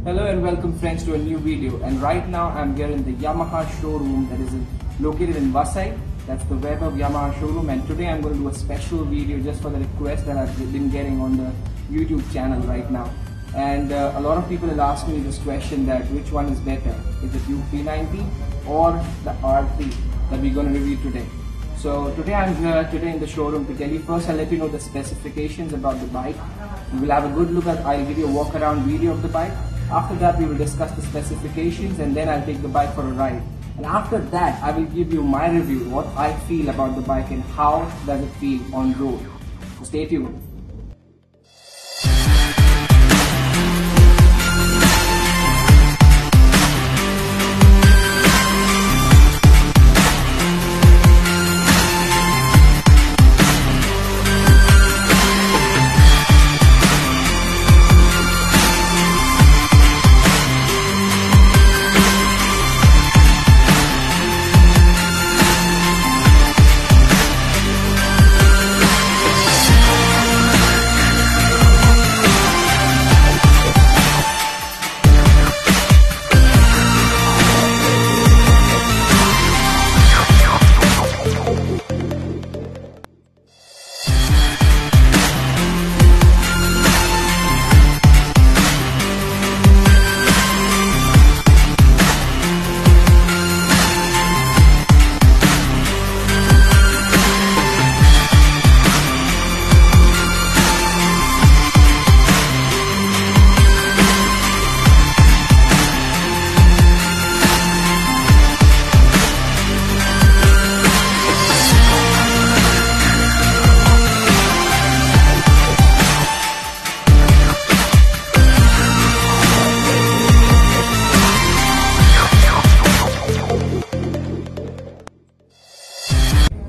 Hello and welcome friends to a new video, and right now I'm here in the Yamaha showroom that is located in Vasai. That's the web of Yamaha showroom, and today I'm going to do a special video just for the request that I've been getting on the YouTube channel right now. And a lot of people have asked me this question, that which one is better, is it Duke 390 or the R3 that we're going to review today. So today I'm here in the showroom to tell you. First I'll let you know the specifications about the bike. We will have a good look at, I'll give you a walk around video of the bike. After that we will discuss the specifications, and then I'll take the bike for a ride. And after that I will give you my review, what I feel about the bike and how does it feel on road. So stay tuned.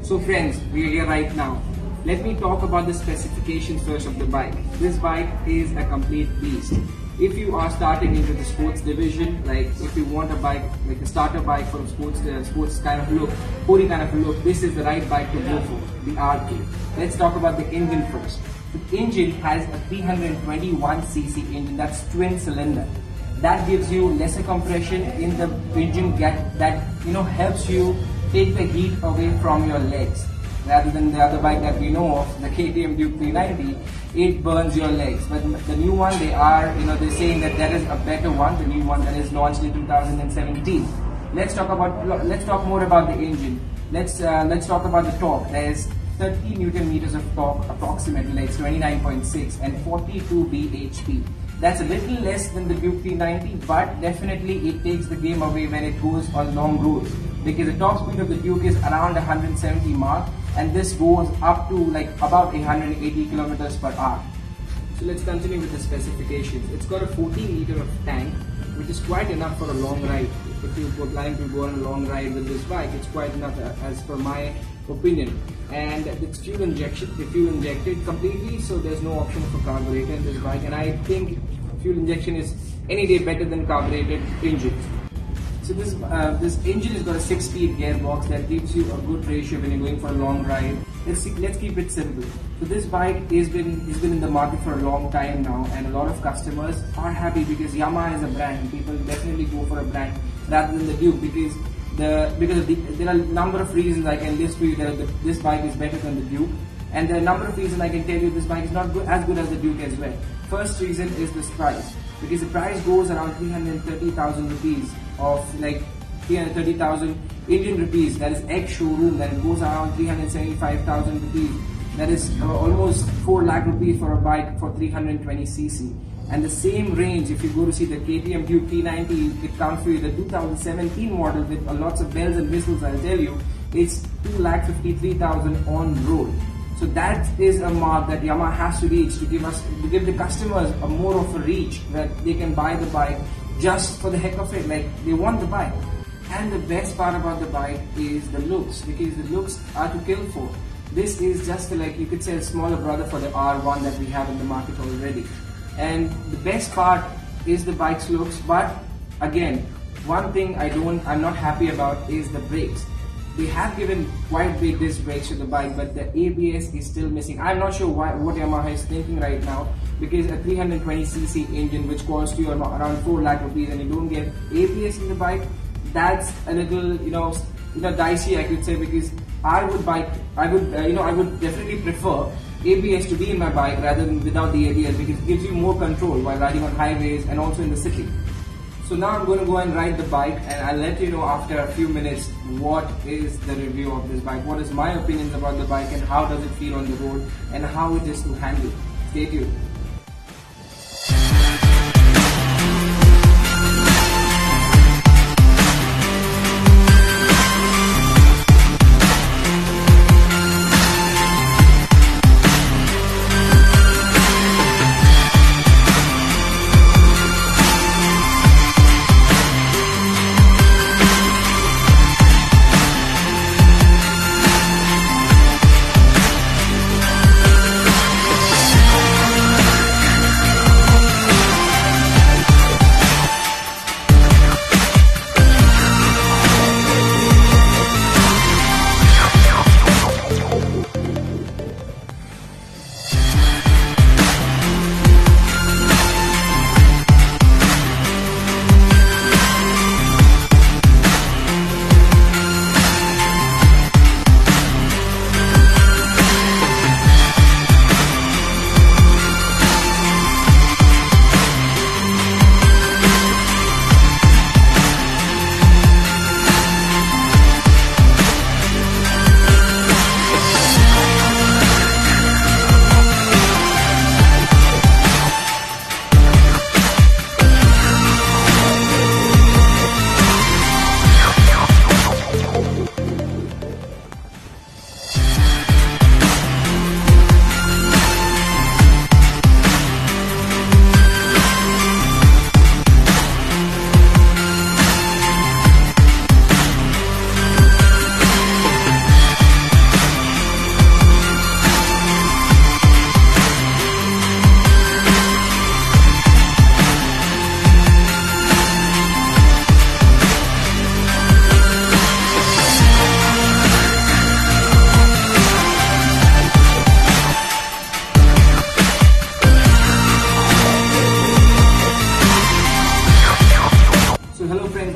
So friends, we are here right now. Let me talk about the specifications first of the bike. This bike is a complete beast. If you are starting into the sports division, like if you want a bike, like a starter bike for sports kind of look, sporty kind of look, this is the right bike to go for, the R3. Let's talk about the engine first. The engine has a 321cc engine, that's twin cylinder. That gives you lesser compression in the engine that helps you take the heat away from your legs, rather than the other bike that we know of, the KTM Duke 390. It burns your legs. But the new one, they're saying that is a better one, the new one that is launched in 2017. Let's talk more about the engine. Let's talk about the torque. There's 30 Newton meters of torque approximately, like 29.6, and 42 bhp. That's a little less than the Duke 390, but definitely it takes the game away when it goes on long roads, because the top speed of the Duke is around 170 mark, and this goes up to like about 180 kilometers per hour. So let's continue with the specifications. It's got a 14 liter of tank, which is quite enough for a long ride. If you're planning to go on a long ride with this bike, it's quite enough as per my opinion. And it's fuel injected completely, so there's no option for carburetor in this bike, and I think fuel injection is any day better than carbureted engines. So this engine has got a 6-speed gearbox that gives you a good ratio when you're going for a long ride. Let's keep it simple. So this bike has been in the market for a long time now, and a lot of customers are happy because Yamaha is a brand. People definitely go for a brand rather than the Duke, because there are a number of reasons I can list for you that this bike is better than the Duke, and there are a number of reasons I can tell you this bike is not as good as the Duke as well. First reason is this price, because the price goes around 330,000 rupees, of like 330,000 Indian rupees, that is ex-showroom, that it goes around 375,000 rupees, that is almost 4 lakh rupees for a bike for 320cc. And the same range, if you go to see the KTM Duke 390, it comes for you the 2017 model with lots of bells and whistles. I'll tell you, it's 2,53,000 on road. So that is a mark that Yamaha has to reach to give the customers a more of a reach, that they can buy the bike just for the heck of it, like they want the bike. And the best part about the bike is the looks, because the looks are to kill for. This is just like, you could say, a smaller brother for the R1 that we have in the market already. And the best part is the bike's looks, but again, one thing I'm not happy about is the brakes. they have given quite big disc brakes to the bike, but the ABS is still missing. I'm not sure what Yamaha is thinking right now, because a 320cc engine which costs you around 4 lakh rupees and you don't get ABS in the bike, that's a little dicey, I could say, because I would definitely prefer ABS to be in my bike rather than without the ABS, because it gives you more control while riding on highways and also in the city. So now I'm going to go and ride the bike, and I'll let you know after a few minutes what is the review of this bike, what is my opinions about the bike, and how does it feel on the road, and how it is to handle. Stay tuned.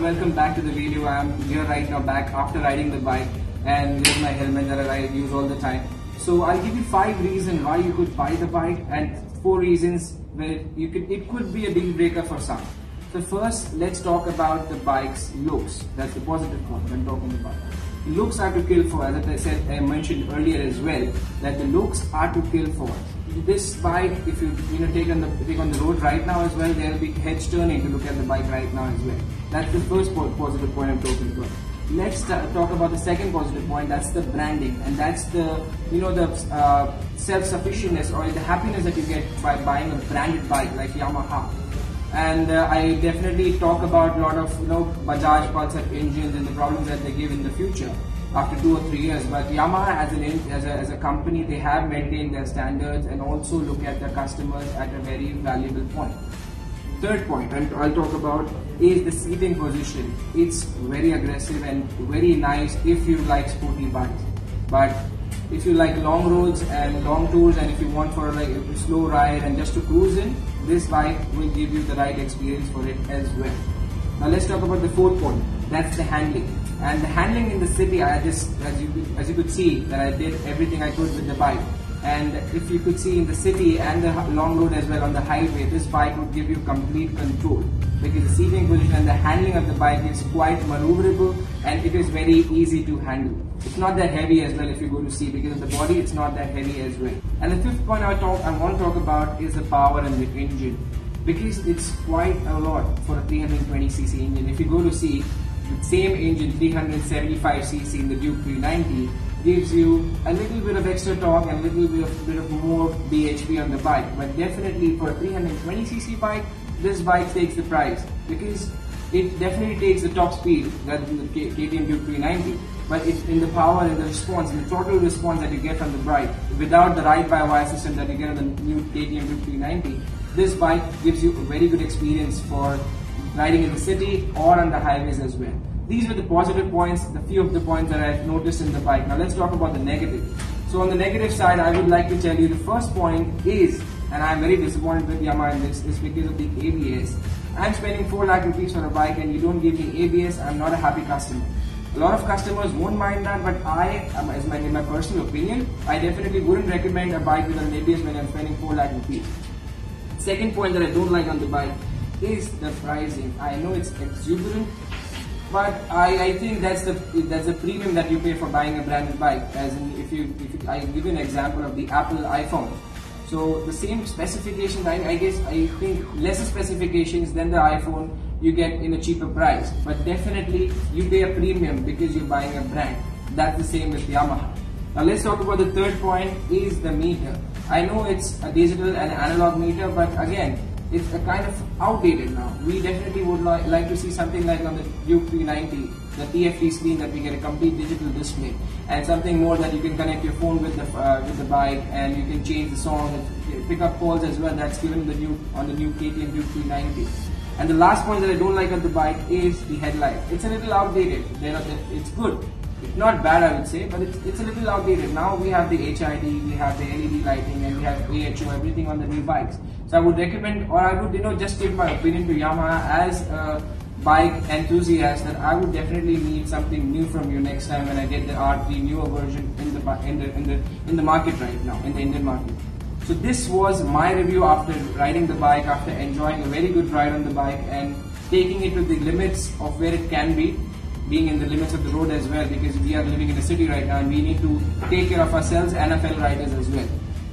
Welcome back to the video. I'm here right now back after riding the bike, and here's my helmet that I use all the time. So I'll give you 5 reasons why you could buy the bike and 4 reasons where it could be a deal breaker for some. So first, let's talk about the bike's looks. That's the positive point I'm talking about. Looks are to kill for, as I mentioned earlier as well, that the looks are to kill for. This bike, if you take on the road right now as well, there will be heads turning to look at the bike right now as well. That's the first positive point I'm talking about. Let's talk about the second positive point. That's the branding, and that's the self-sufficientness or the happiness that you get by buying a branded bike like Yamaha. And I definitely talk about a lot of Bajaj Pulsar engines and the problems that they give in the future after 2 or 3 years. But Yamaha as a company, they have maintained their standards and also look at their customers at a very valuable point. Third point I'll talk about is the seating position. It's very aggressive and very nice if you like sporty bikes. But if you like long roads and long tours, and if you want for like a slow ride and just to cruise in, this bike will give you the right experience for it as well. Now let's talk about the fourth point. That's the handling. And the handling in the city, as you could see, that I did everything I could with the bike. And if you could see in the city and the long road as well on the highway, this bike would give you complete control, because the seating position and the handling of the bike is quite maneuverable and it is very easy to handle. It's not that heavy as well if you go to see, because of the body it's not that heavy as well. And the fifth point I want to talk about is the power and the engine, because it's quite a lot for a 320cc engine. If you go to see, the same engine 375cc in the Duke 390 gives you a little bit of extra torque and a little bit of more bhp on the bike, but definitely for a 320cc bike, this bike takes the prize, because it definitely takes the top speed rather than the KTM Duke 390, but it's in the power and the response and the throttle response that you get from the bike without the ride-by-wire system that you get on the new KTM Duke 390. This bike gives you a very good experience for riding in the city or on the highways as well. these were the positive points, the few of the points that I've noticed in the bike. Now let's talk about the negative. So on the negative side, I would like to tell you the first point is, and I'm very disappointed with Yamaha in this, is because of the ABS. I'm spending 4 lakh rupees for a bike and you don't give me ABS, I'm not a happy customer. A lot of customers won't mind that, but in my personal opinion, I definitely wouldn't recommend a bike with an ABS when I'm spending 4 lakh rupees. Second point that I don't like on the bike is the pricing. I know it's exuberant, but I think that's the premium that you pay for buying a branded bike. As in, I give you an example of the Apple iPhone. So the same specifications, I think lesser specifications than the iPhone you get in a cheaper price. But definitely you pay a premium because you're buying a brand. That's the same with Yamaha. Now let's talk about the third point is the meter. I know it's a digital and analog meter, but again, it's a kind of outdated now. We definitely would like to see something like on the Duke 390, the TFT screen, that we get a complete digital display, and something more that you can connect your phone with the bike, and you can change the song and pick up calls as well. That's given on the new KTM Duke 390. And the last point that I don't like on the bike is the headlight. It's a little outdated. It's good. It's not bad, I would say, but it's a little outdated. Now we have the HID, we have the LED lighting, and we have AHO, everything on the new bikes. So I would recommend, or I would just give my opinion to Yamaha as a bike enthusiast, that I would definitely need something new from you next time when I get the R3 newer version in the market right now, in the Indian market. So this was my review after riding the bike, after enjoying a very good ride on the bike and taking it to the limits of where it can be, being in the limits of the road as well, because we are living in a city right now and we need to take care of ourselves and our fellow riders as well.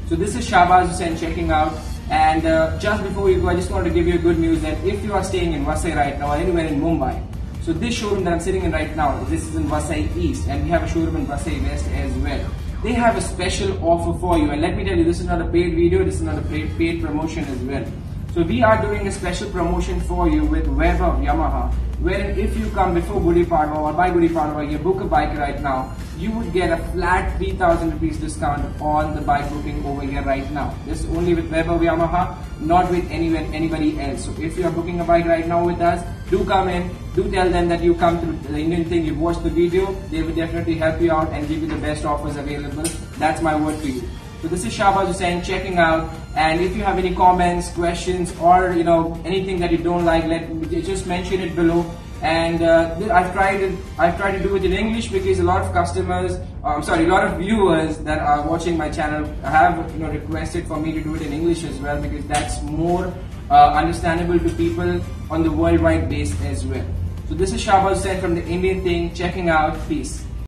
So this is Shahbaz Hussain checking out, and just before we go, I just wanted to give you good news that if you are staying in Vasai right now or anywhere in Mumbai, so this showroom that I'm sitting in right now, this is in Vasai East, and we have a showroom in Vasai West as well. They have a special offer for you, and let me tell you, this is not a paid video, this is not a paid promotion as well. So we are doing a special promotion for you with Web of Yamaha, wherein if you come before Gudi Padwa or by Gudi Padwa, you book a bike right now, you would get a flat 3,000 rupees discount on the bike booking over here right now. This is only with Web of Yamaha, not with anybody else. So if you are booking a bike right now with us, do come in, do tell them that you come through the Indian thing, you've watched the video, they will definitely help you out and give you the best offers available. That's my word to you. So this is Shahbaz Hussain checking out, and if you have any comments, questions, or anything that you don't like, just mention it below. And I've tried to do it in English because a lot of a lot of viewers that are watching my channel have requested for me to do it in English as well, because that's more understandable to people on the worldwide base as well. So this is Shahbaz Hussain from the Indian Thing checking out. Peace.